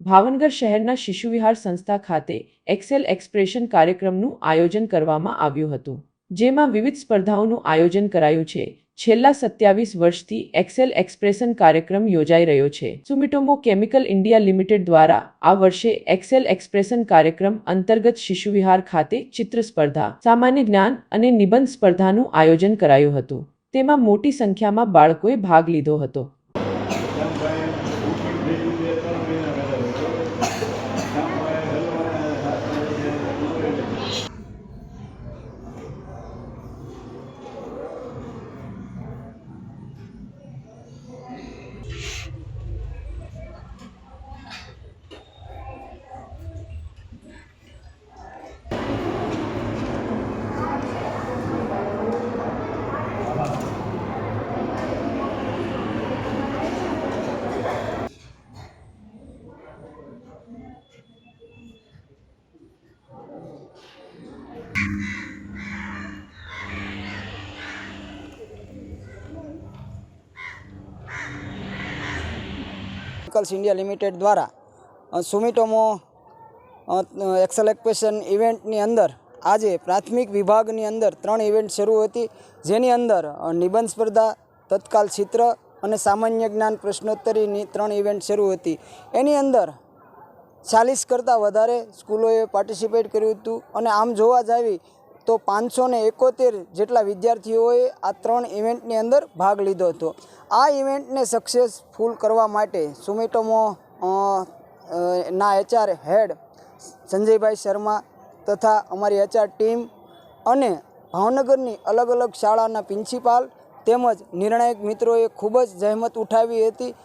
ભાવનગર શહેરના શિશુ વિહાર સંસ્થા ખાતે એક્સેલ એક્સપ્રેશન કાર્યક્રમનું આયોજન કરવામાં આવ્યું હતું, જેમાં વિવિધ સ્પર્ધાઓનું આયોજન કરાયું છે. છેલ્લા 27 વર્ષથી એક્સેલ એક્સપ્રેશન કાર્યક્રમ યોજાઈ રહ્યો છે. સુમિટોમો કેમિકલ ઇન્ડિયા લિમિટેડ દ્વારા આ વર્ષે એક્સેલ એક્સપ્રેશન કાર્યક્રમ અંતર્ગત શિશુ વિહાર ખાતે ચિત્ર સ્પર્ધા, સામાન્ય જ્ઞાન અને નિબંધ સ્પર્ધાનું આયોજન કરાયું હતું. તેમાં મોટી સંખ્યામાં બાળકોએ ભાગ લીધો હતો. કેમિકલ્સ ઇન્ડિયા લિમિટેડ દ્વારા સુમિટોમો એક્સેલ એક્સપ્રેશન ઇવેન્ટની અંદર આજે પ્રાથમિક વિભાગની અંદર 3 ઇવેન્ટ શરૂ હતી, જેની અંદર નિબંધ સ્પર્ધા, તત્કાલ ચિત્ર અને સામાન્ય જ્ઞાન પ્રશ્નોત્તરીની 3 ઇવેન્ટ શરૂ હતી. એની અંદર 40 કરતાં વધારે સ્કૂલોએ પાર્ટિસિપેટ કર્યું હતું અને આમ જોવા જાવી તો 571 જેટલા વિદ્યાર્થીઓએ આ 3 ઇવેન્ટની અંદર ભાગ લીધો હતો. આ ઇવેન્ટને સક્સેસફુલ કરવા માટે સુમિટોમો ના HR હેડ સંજયભાઈ શર્મા તથા અમારી HR ટીમ અને ભાવનગરની અલગ અલગ શાળાના પ્રિન્સિપાલ તેમજ નિર્ણાયક મિત્રોએ ખૂબ જ જહેમત ઉઠાવી હતી